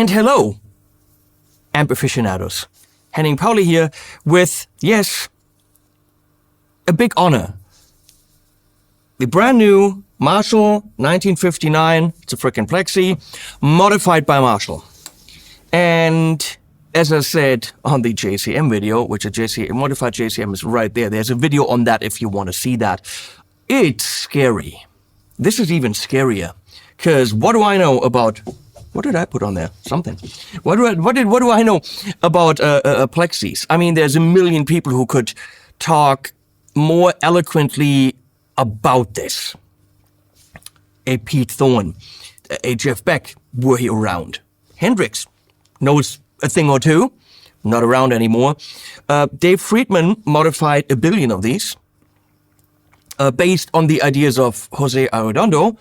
And hello, amp aficionados. Henning Pauli here with, yes, a big honor. The brand new Marshall 1959, it's a frickin' Plexi, modified by Marshall. And as I said on the JCM video, which a modified JCM is right there. There's a video on that if you want to see that. It's scary. This is even scarier. Because what do I know about... What did I put on there? Something. What do I know about Plexis? I mean, there's a million people who could talk more eloquently about this. A Pete Thorne, a Jeff Beck, were he around. Hendrix knows a thing or two, not around anymore. Dave Friedman modified 1 billion of these, based on the ideas of Jose Arredondo,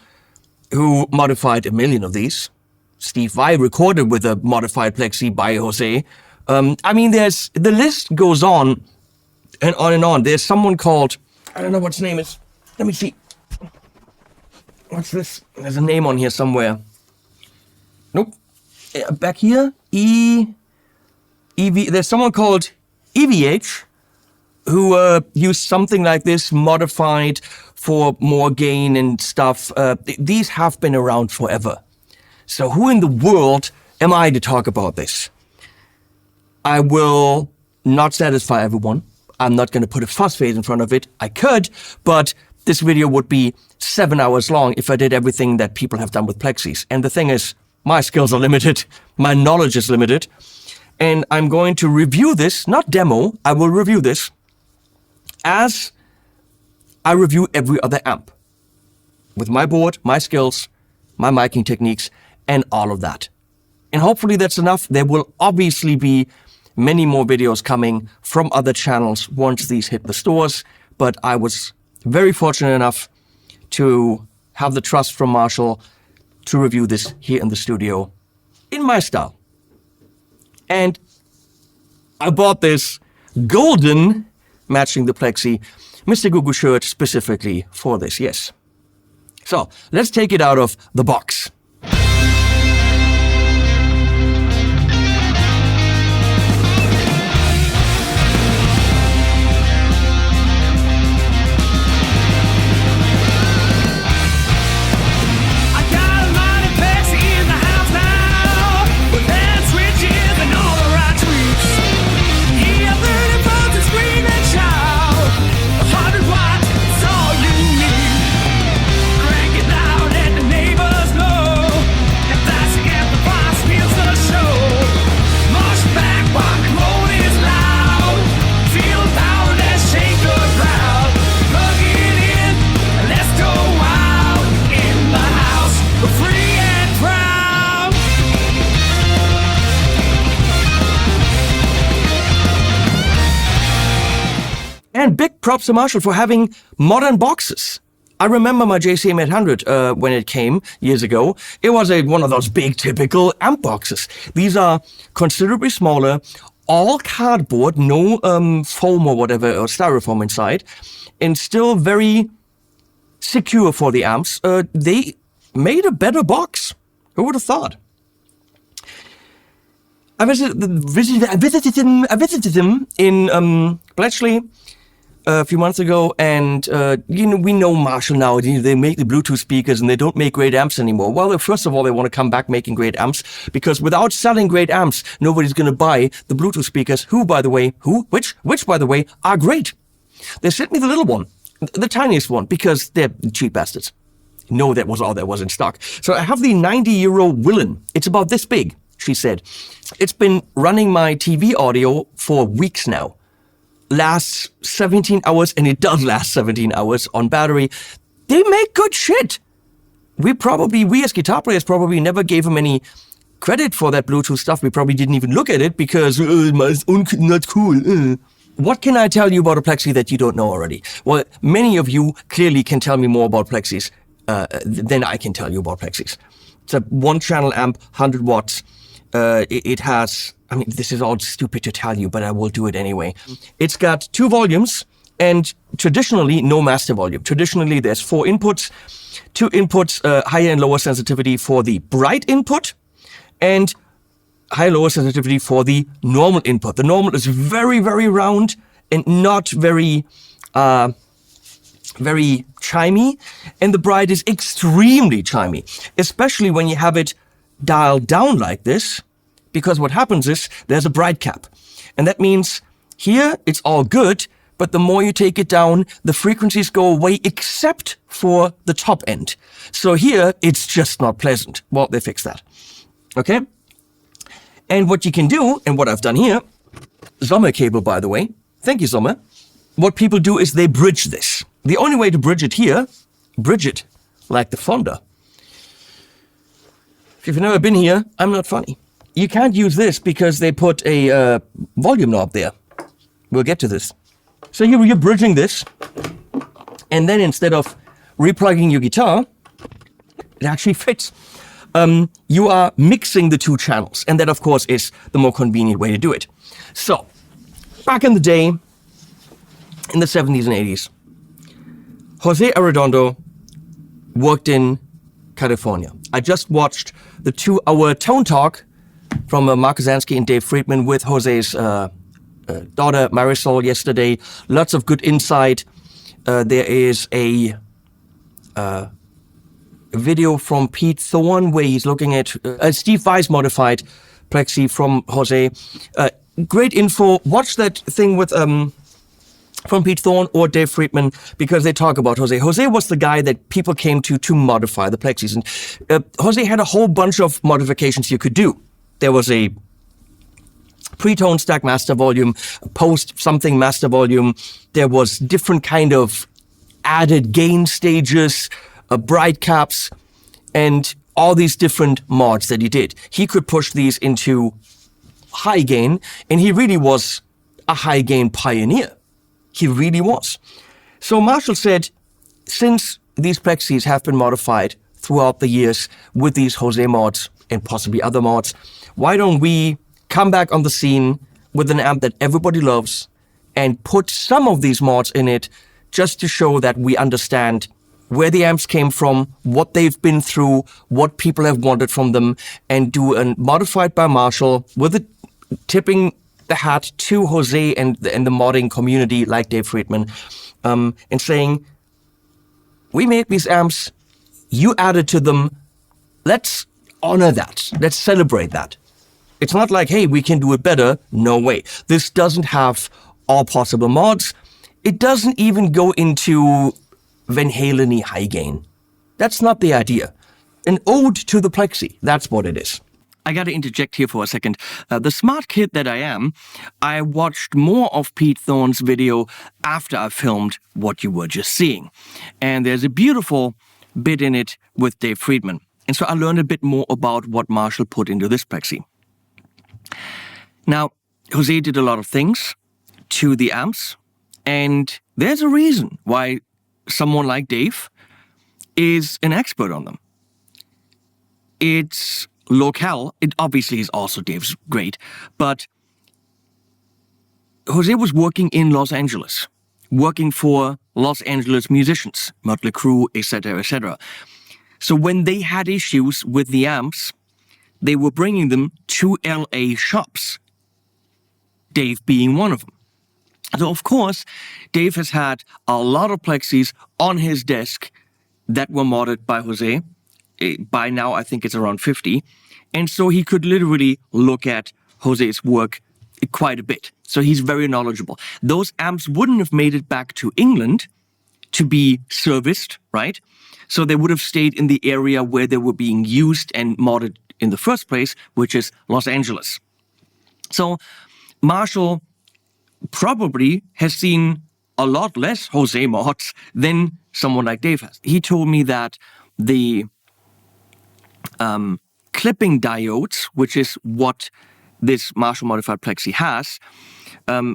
who modified 1 million of these. Steve Vai recorded with a modified Plexi by Jose. I mean, the list goes on and on and on. There's someone called, I don't know what his name is. Let me see. What's this? There's a name on here somewhere. Nope. Back here, EV. There's someone called EVH who used something like this, modified for more gain and stuff. These have been around forever. So who in the world am I to talk about this? I will not satisfy everyone. I'm not going to put a fuss face in front of it. I could, but this video would be 7 hours long if I did everything that people have done with Plexis. And the thing is, my skills are limited. My knowledge is limited. And I'm going to review this, not demo, I will review this as I review every other amp. With my board, my skills, my miking techniques, and all of that. And hopefully that's enough. There will obviously be many more videos coming from other channels once these hit the stores, but I was very fortunate enough to have the trust from Marshall to review this here in the studio in my style. And I bought this golden, matching the Plexi, Mr. Gugu shirt specifically for this, yes. So let's take it out of the box. And big props to Marshall for having modern boxes. I remember my JCM 800 when it came years ago. It was one of those big typical amp boxes. These are considerably smaller, all cardboard, no foam or whatever, or styrofoam inside, and still very secure for the amps. They made a better box. Who would have thought? I visited him in Bletchley a few months ago, and we know Marshall now. They make the Bluetooth speakers, and they don't make great amps anymore. Well, first of all, they want to come back making great amps, because without selling great amps, nobody's going to buy the Bluetooth speakers. Which by the way, are great. They sent me the little one, the tiniest one, because they're cheap bastards. No, that was all that was in stock. So I have the 90-euro Willen. It's about this big, she said. It's been running my TV audio for weeks now. Lasts 17 hours, and it does last 17 hours on battery. They make good shit. We as guitar players probably never gave them any credit for that Bluetooth stuff. We probably didn't even look at it because it's not cool. What can I tell you about a Plexi that you don't know already? Well, many of you clearly can tell me more about Plexis than I can tell you about Plexis. It's a one-channel amp, 100 watts. It has, I mean, this is all stupid to tell you, but I will do it anyway. It's got 2 volumes and traditionally no master volume. Traditionally, there's 4 inputs, 2 inputs, higher and lower sensitivity for the bright input, and high-lower sensitivity for the normal input. The normal is very, very round and not very chimey, and the bright is extremely chimey, especially when you have it dialed down like this, because what happens is there's a bright cap. And that means here it's all good, but the more you take it down, the frequencies go away except for the top end. So here it's just not pleasant. Well, they fixed that. Okay? And what you can do, and what I've done here, Sommer cable, by the way. Thank you, Sommer. What people do is they bridge this. The only way to bridge it here, bridge it like the Fonda. If you've never been here, I'm not funny. You can't use this because they put a volume knob there. We'll get to this. So you're bridging this, and then instead of replugging your guitar, it actually fits. You are mixing the two channels, and that, of course, is the more convenient way to do it. So, back in the day, in the 70s and 80s, Jose Arredondo worked in California. I just watched the 2-hour tone talk from Mark Kazansky and Dave Friedman with Jose's daughter Marisol yesterday. Lots of good insight. There is a video from Pete Thorne where he's looking at a Steve Weiss modified Plexi from Jose. Great info. Watch that thing with from Pete Thorne or Dave Friedman, because they talk about Jose. Jose was the guy that people came to modify the Plexis. And Jose had a whole bunch of modifications you could do. There was a pre-tone stack master volume, post something master volume. There was different kind of added gain stages, bright caps, and all these different mods that he did. He could push these into high gain, and he really was a high gain pioneer. He really was. So Marshall said, since these Plexis have been modified throughout the years with these Jose mods and possibly other mods, why don't we come back on the scene with an amp that everybody loves and put some of these mods in it just to show that we understand where the amps came from, what they've been through, what people have wanted from them, and do a modified by Marshall with a tipping the hat to Jose and the modding community like Dave Friedman, and saying, we made these amps, you added to them, let's honor that, let's celebrate that. It's not like, hey, we can do it better. No way. This doesn't have all possible mods. It doesn't even go into Van Halen-y high gain. That's not the idea. An ode to the Plexi, that's what it is. I got to interject here for a second. The smart kid that I am, I watched more of Pete Thorne's video after I filmed what you were just seeing. And there's a beautiful bit in it with Dave Friedman. And so I learned a bit more about what Marshall put into this Plexi. Now, Jose did a lot of things to the amps, and there's a reason why someone like Dave is an expert on them. It's locale. It obviously is also Dave's great, but Jose was working in Los Angeles, working for Los Angeles musicians, Mötley Crüe, etc., etc. So when they had issues with the amps, they were bringing them to LA shops, Dave being one of them. So, of course, Dave has had a lot of Plexis on his desk that were modded by Jose. By now, I think it's around 50. And so he could literally look at Jose's work quite a bit. So he's very knowledgeable. Those amps wouldn't have made it back to England to be serviced, right? So they would have stayed in the area where they were being used and modded in the first place, which is Los Angeles. So Marshall probably has seen a lot less Jose mods than someone like Dave has. He told me that the clipping diodes, which is what this Marshall modified Plexi has,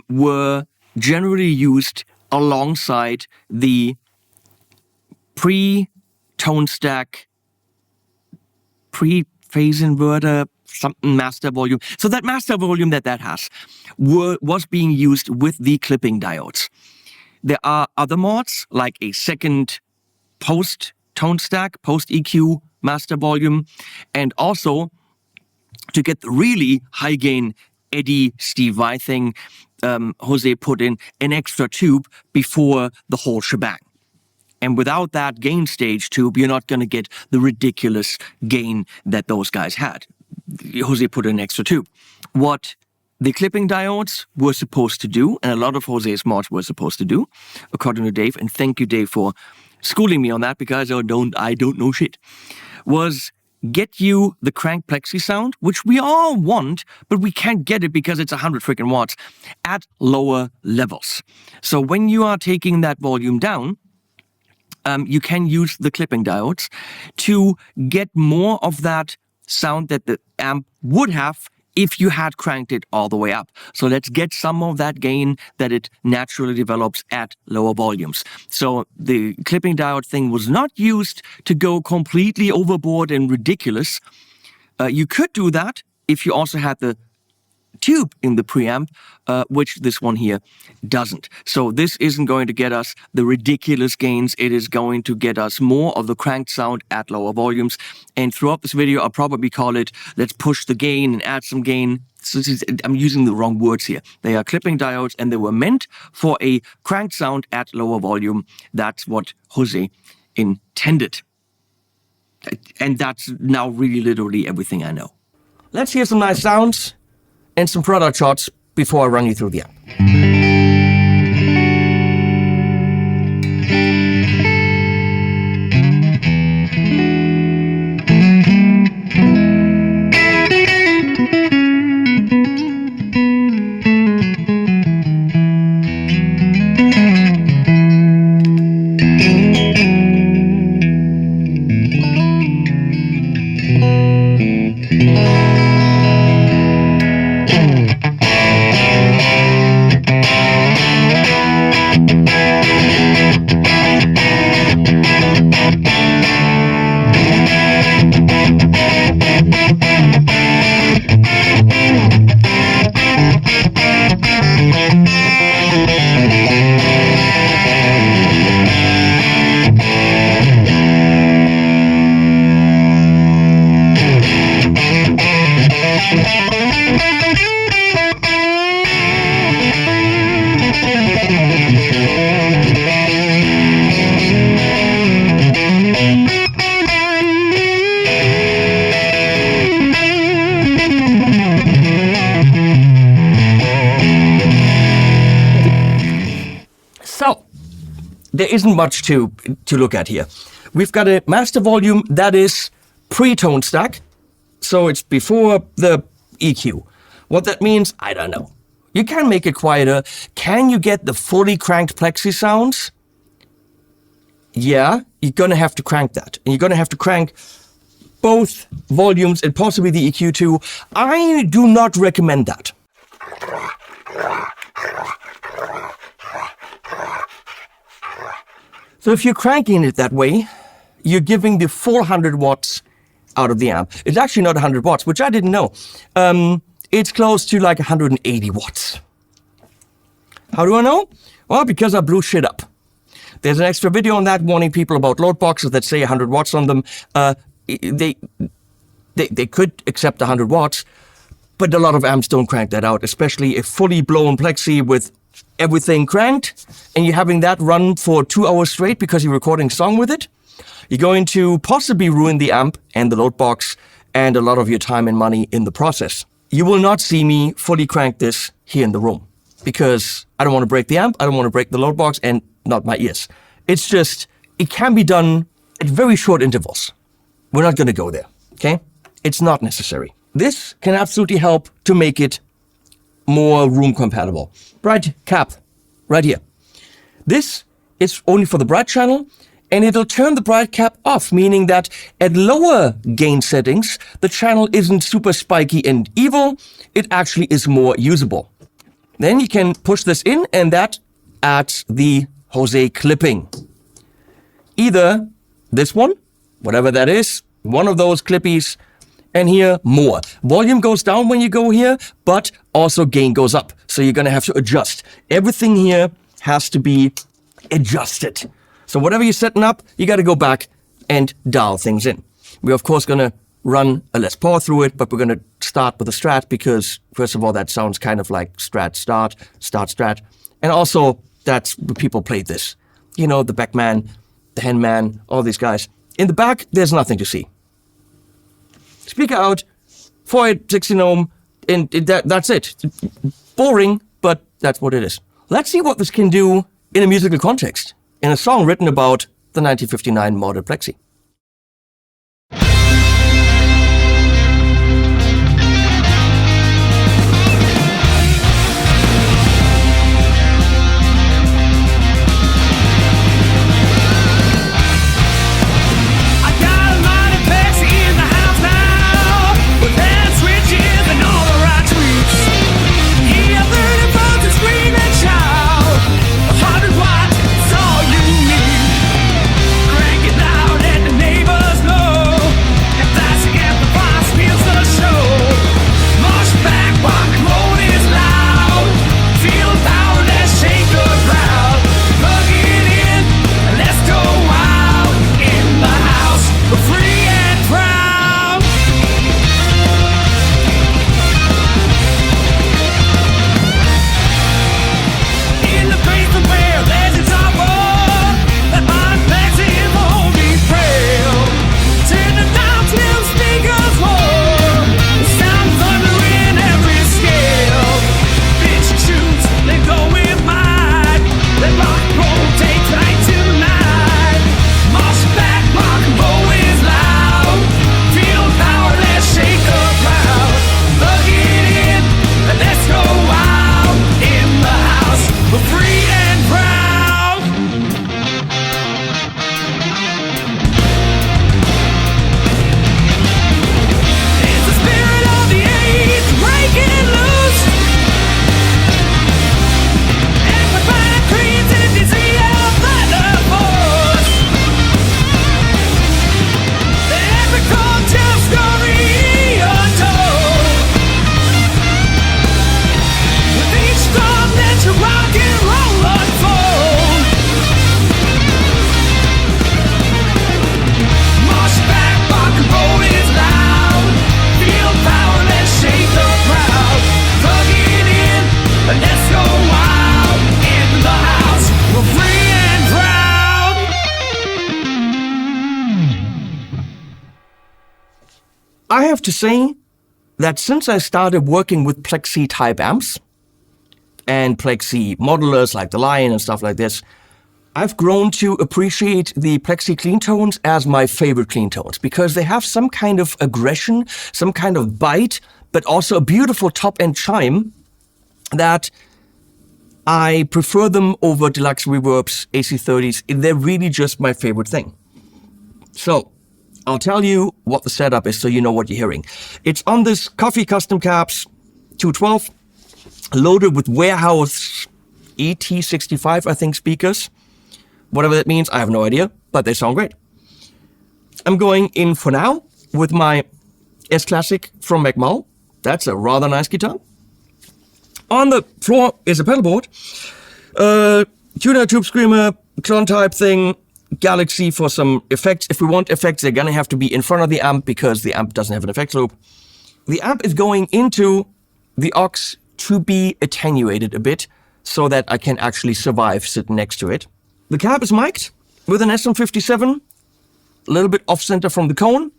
were generally used alongside the pre-tone stack, pre-phase inverter, something master volume. So that master volume that has was being used with the clipping diodes. There are other mods, like a second post-tone stack, post-EQ master volume, and also to get the really high gain Eddie Steve Vai thing, Jose put in an extra tube before the whole shebang. And without that gain stage tube, you're not going to get the ridiculous gain that those guys had. Jose put in an extra tube. What the clipping diodes were supposed to do, and a lot of Jose's mods were supposed to do, according to Dave, and thank you, Dave, for schooling me on that because I don't know shit, was get you the crank plexi sound, which we all want, but we can't get it because it's 100 freaking watts at lower levels. So when you are taking that volume down, you can use the clipping diodes to get more of that sound that the amp would have if you had cranked it all the way up. So let's get some of that gain that it naturally develops at lower volumes. So the clipping diode thing was not used to go completely overboard and ridiculous. You could do that if you also had the tube in the preamp, which this one here doesn't. So this isn't going to get us the ridiculous gains. It is going to get us more of the cranked sound at lower volumes. And throughout this video, I'll probably call it, let's push the gain and add some gain. So I'm using the wrong words here. They are clipping diodes and they were meant for a cranked sound at lower volume. That's what Jose intended. And that's now really literally everything I know. Let's hear some nice sounds and some product shots before I run you through the app. So, there isn't much to look at here. We've got a master volume that is pre-tone stack, so it's before the EQ. What that means, I don't know. You can make it quieter. Can you get the fully cranked plexi sounds? Yeah, you're gonna have to crank that. And you're gonna have to crank both volumes and possibly the EQ too. I do not recommend that. So if you're cranking it that way, you're giving the full 100 watts out of the amp. It's actually not 100 watts, which I didn't know. It's close to like 180 watts. How do I know? Well, because I blew shit up. There's an extra video on that warning people about load boxes that say 100 watts on them. They could accept 100 watts, but a lot of amps don't crank that out, especially a fully blown plexi with everything cranked, and you're having that run for 2 hours straight because you're recording a song with it. You're going to possibly ruin the amp and the load box and a lot of your time and money in the process. You will not see me fully crank this here in the room because I don't want to break the amp, I don't want to break the load box, and not my ears. It's just, it can be done at very short intervals. We're not going to go there, okay? It's not necessary. This can absolutely help to make it more room compatible. Bright cap, right here. This is only for the bright channel, and it'll turn the bright cap off, meaning that at lower gain settings, the channel isn't super spiky and evil, it actually is more usable. Then you can push this in, and that adds the Jose clipping. Either this one, whatever that is, one of those clippies, and here more. Volume goes down when you go here, but also gain goes up. So you're gonna have to adjust. Everything here has to be adjusted. So whatever you're setting up, you gotta go back and dial things in. We're of course gonna run a Les Paul through it, but we're gonna start with a Strat because, first of all, that sounds kind of like Strat, start, Strat. And also, that's where people played this. You know, the Beckman, the Henman, all these guys. In the back, there's nothing to see. Speaker out, 480 ohm, and that's it. Boring, but that's what it is. Let's see what this can do in a musical context, in a song written about the 1959 model Plexi. I have to say that since I started working with Plexi type amps and Plexi modelers like the Lion and stuff like this, I've grown to appreciate the Plexi clean tones as my favorite clean tones because they have some kind of aggression, some kind of bite, but also a beautiful top-end chime that I prefer them over deluxe reverbs, AC30s. They're really just my favorite thing. So I'll tell you what the setup is so you know what you're hearing. It's on this Coffee Custom Caps 212, loaded with warehouse ET65, I think, speakers. Whatever that means, I have no idea, but they sound great. I'm going in for now with my S-Classic from McMull. That's a rather nice guitar. On the floor is a pedal board, tuner, tube screamer, clone type thing, Galaxy for some effects. If we want effects, they're gonna have to be in front of the amp because the amp doesn't have an effects loop. The amp is going into the aux to be attenuated a bit so that I can actually survive sitting next to it. The cab is mic'd with an SM57, a little bit off-center from the cone,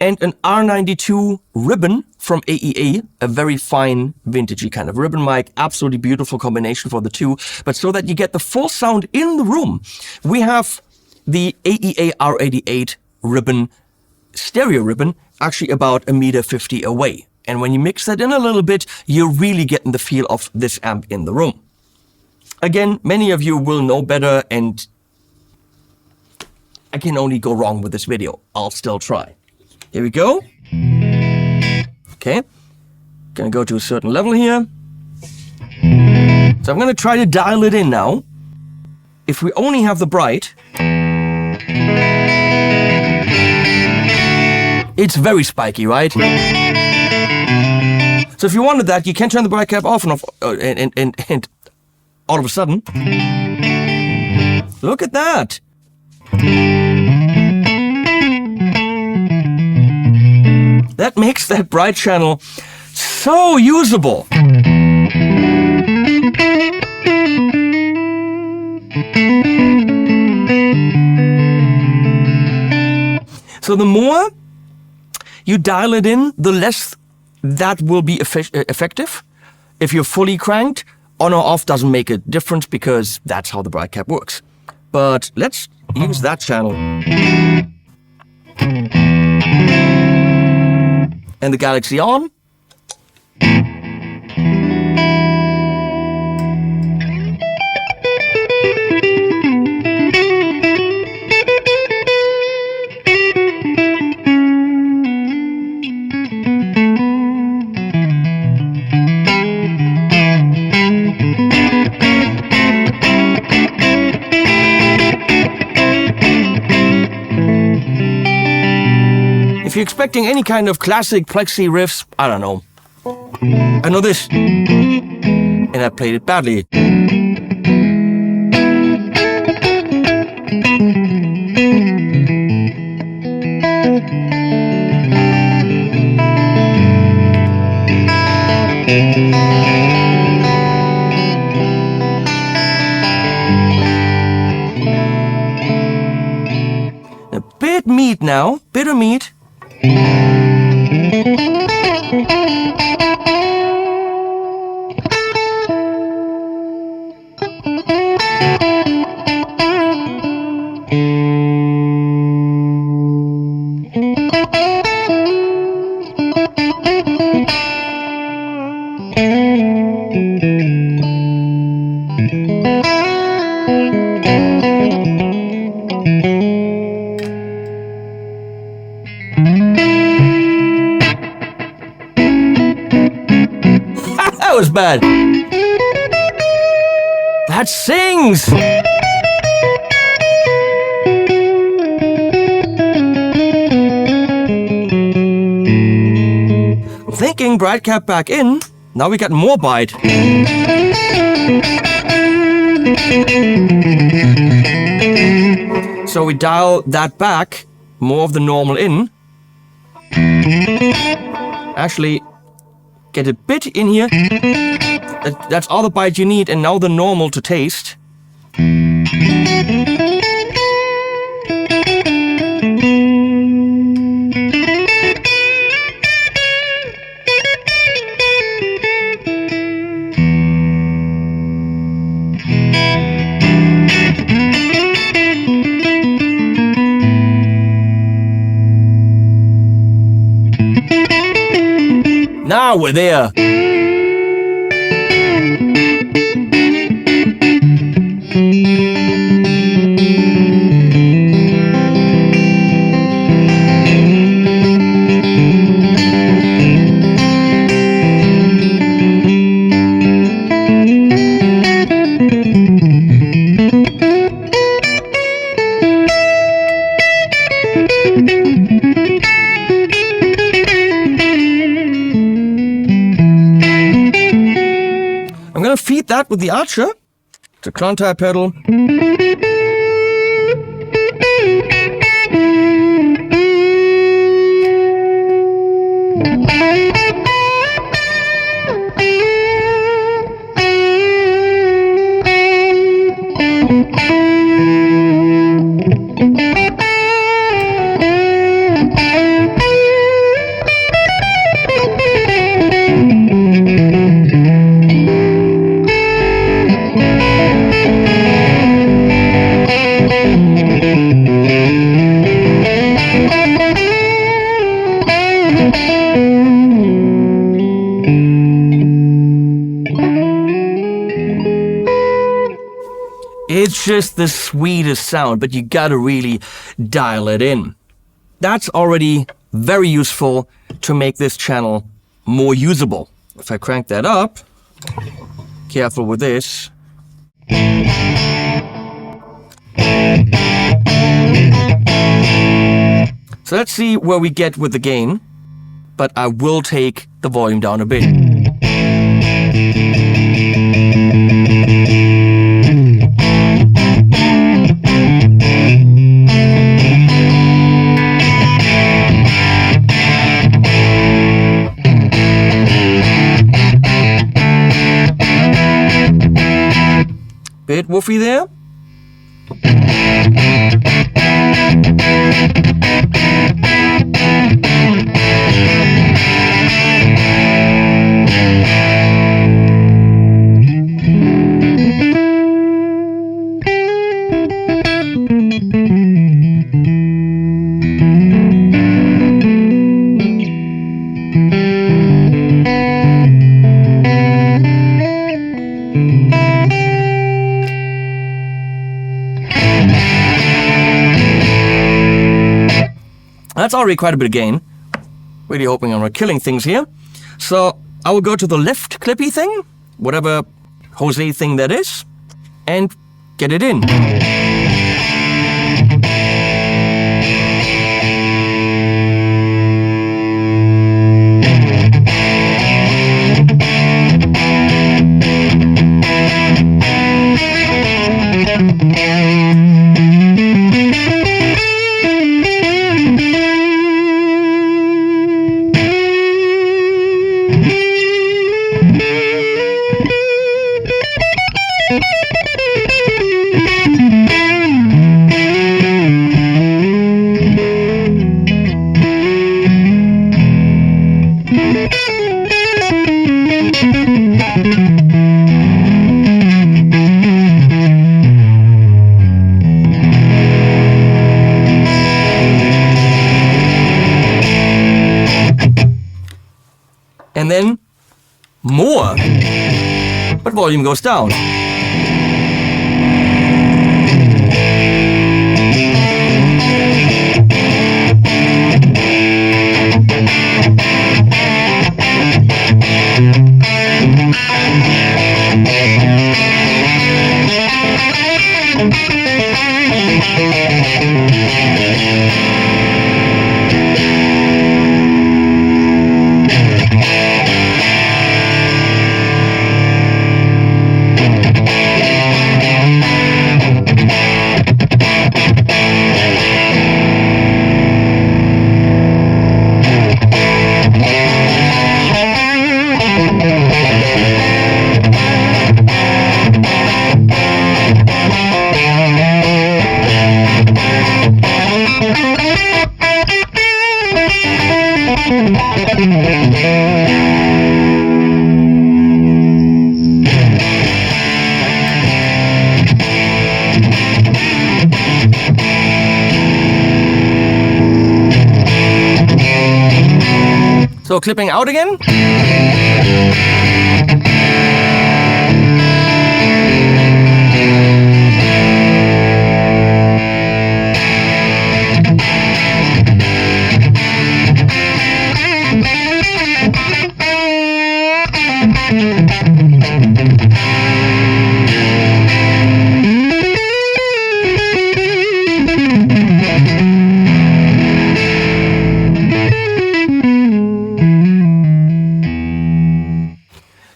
and an R92 ribbon from AEA, a very fine, vintagey kind of ribbon mic. Absolutely beautiful combination for the two. But so that you get the full sound in the room, we have the AEA R88 ribbon, stereo ribbon, actually about 1.50 meters away. And when you mix that in a little bit, you're really getting the feel of this amp in the room. Again, many of you will know better, and I can only go wrong with this video. I'll still try. Here we go. Okay. Gonna go to a certain level here. So I'm gonna try to dial it in now. If we only have the bright, it's very spiky, right? So if you wanted that, you can turn the bright cap off and off, and all of a sudden, look at that. That makes that bright channel so usable. So the more you dial it in, the less that will be effective. If you're fully cranked, on or off doesn't make a difference because that's how the bright cap works. But let's use that channel. And the Galaxy on. If you're expecting any kind of classic plexi riffs, I don't know. I know this, and I played it badly. A bit meat now, bitter meat. That was bad. That sings. I'm thinking bright cap back in. Now we got more bite. So we dial that back, more of the normal in. Actually, get a bit in here. That's all the bite you need, and now the normal to taste. Now we're there. I'm gonna feed that with the Archer, the Clontyre pedal. It's just the sweetest sound, but you gotta really dial it in. That's already very useful to make this channel more usable. If I crank that up, careful with this. So let's see where we get with the gain, but I will take the volume down a bit. Bit woofy there. That's already quite a bit of gain. Really hoping I'm not killing things here. So I will go to the left clippy thing, whatever Jose thing that is, and get it in. And then more, but volume goes down. So clipping out again.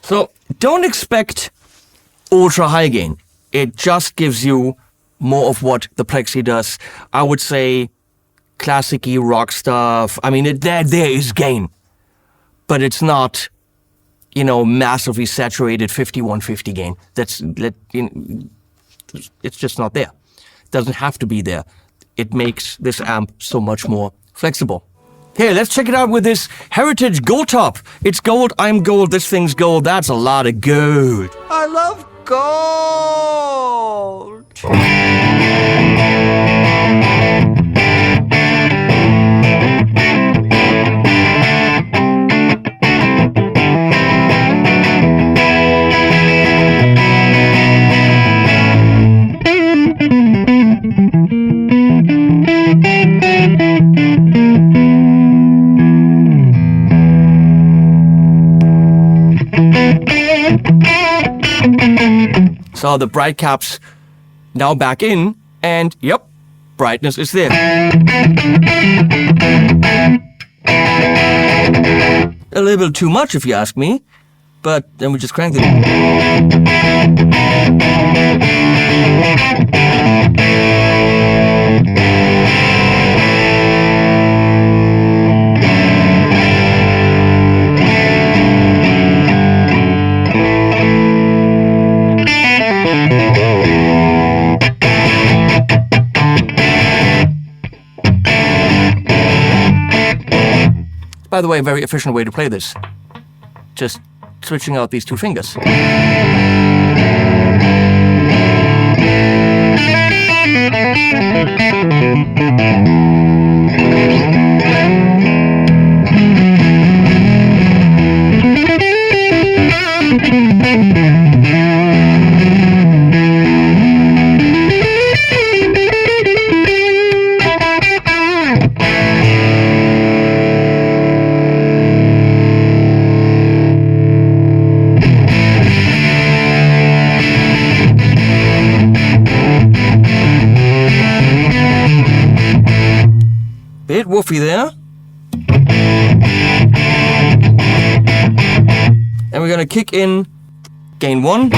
So don't expect ultra high gain. It just gives you more of what the Plexi does. I would say classic-y rock stuff. I mean, there is gain, but it's not, massively saturated 5150 gain. It's just not there. It doesn't have to be there. It makes this amp so much more flexible. Here, let's check it out with this Heritage Gold Top. It's gold, I'm gold, this thing's gold. That's a lot of gold. I love gold. So the bright cap's now back in, and yep, brightness is there. A little bit too much if you ask me, but then we just crank it. By the way, a very efficient way to play this. Just switching out these two fingers. Bit woofy there. And we're gonna kick in gain 1.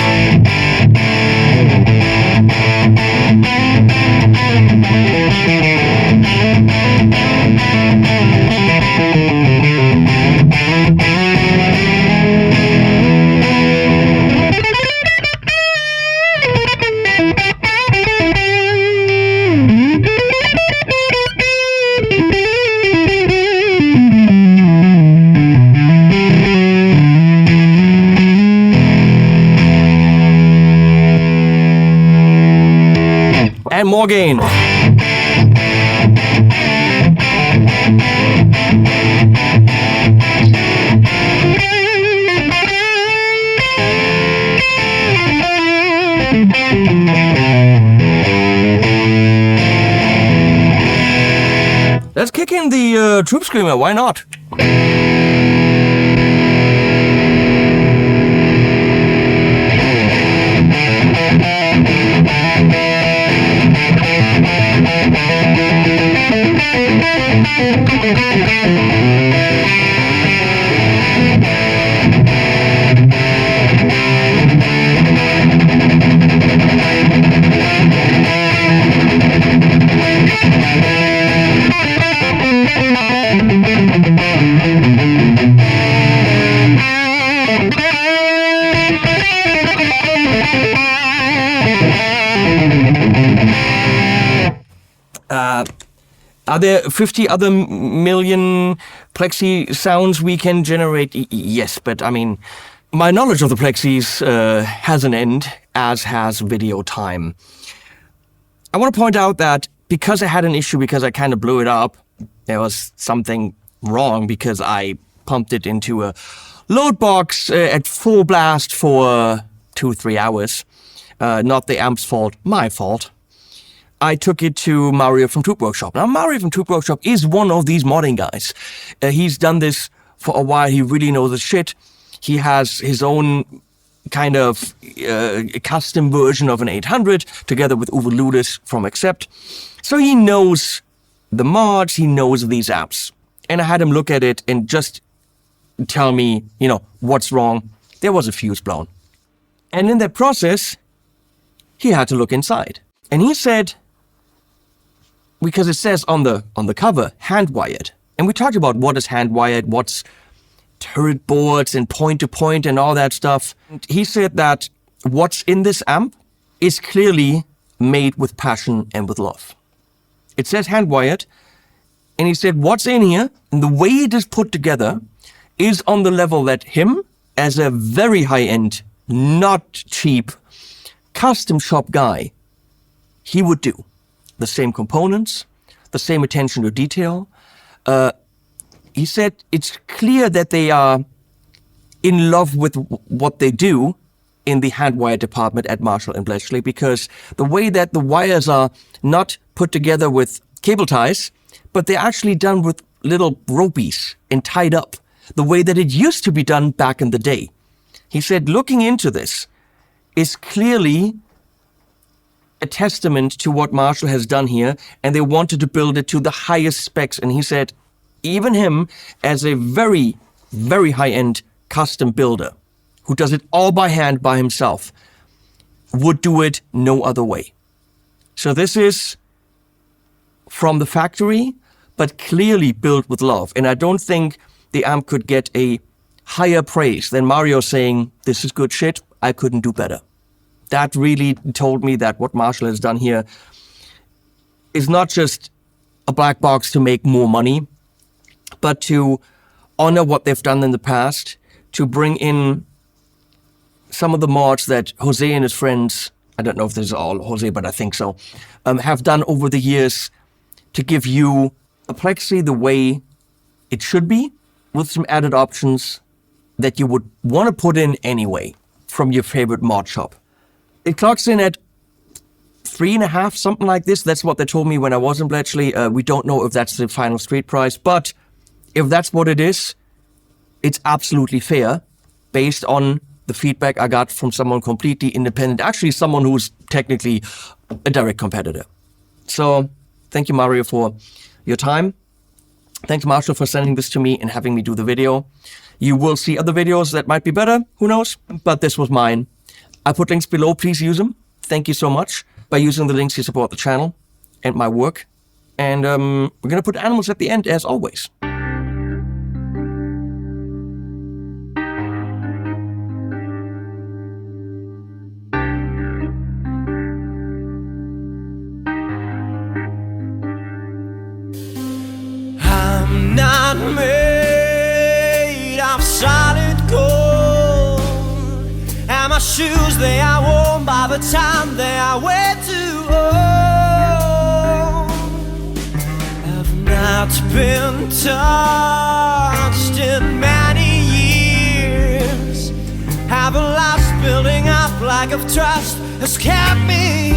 And more gain. Let's kick in the Troop Screamer, why not? Are there 50 other million plexi sounds we can generate? Yes, but I mean, my knowledge of the plexis has an end, as has video time. I want to point out that because I had an issue, because I kind of blew it up, there was something wrong because I pumped it into a load box at full blast for 2-3 hours. Not the amp's fault, my fault. I took it to Mario from Troop Workshop. Now, Mario from Troop Workshop is one of these modding guys. He's done this for a while. He really knows the shit. He has his own kind of custom version of an 800 together with Uwe Ludis from Accept. So he knows the mods, he knows these apps. And I had him look at it and just tell me, what's wrong. There was a fuse blown. And in that process, he had to look inside. And he said, because it says on the cover, hand-wired. And we talked about what is hand-wired, what's turret boards and point-to-point and all that stuff. And he said that what's in this amp is clearly made with passion and with love. It says hand-wired, and he said what's in here, and the way it is put together, is on the level that him, as a very high-end, not cheap, custom shop guy, he would do. The same components, the same attention to detail. He said it's clear that they are in love with what they do in the hand-wire department at Marshall and Bletchley, because the way that the wires are not put together with cable ties, but they're actually done with little ropies and tied up, the way that it used to be done back in the day. He said looking into this is clearly a testament to what Marshall has done here, and they wanted to build it to the highest specs. And he said, even him, as a very, very high-end custom builder, who does it all by hand by himself, would do it no other way. So this is from the factory, but clearly built with love. And I don't think the amp could get a higher praise than Mario saying, this is good shit, I couldn't do better. That really told me that what Marshall has done here is not just a black box to make more money, but to honor what they've done in the past, to bring in some of the mods that Jose and his friends, I don't know if this is all Jose, but I think so, have done over the years to give you a plexi the way it should be, with some added options that you would want to put in anyway from your favorite mod shop. It clocks in at 3.5, something like this. That's what they told me when I was in Bletchley. We don't know if that's the final street price, but if that's what it is, it's absolutely fair based on the feedback I got from someone completely independent, actually someone who's technically a direct competitor. So thank you, Mario, for your time. Thanks, Marshall, for sending this to me and having me do the video. You will see other videos that might be better, who knows, but this was mine. I put links below, please use them. Thank you so much. By using the links, you support the channel and my work. And we're gonna put animals at the end, as always. I'm not made of solid gold, and my shoes, they are worn by the time they are way too old. I've not been touched in many years, have a lost building up like of trust has kept me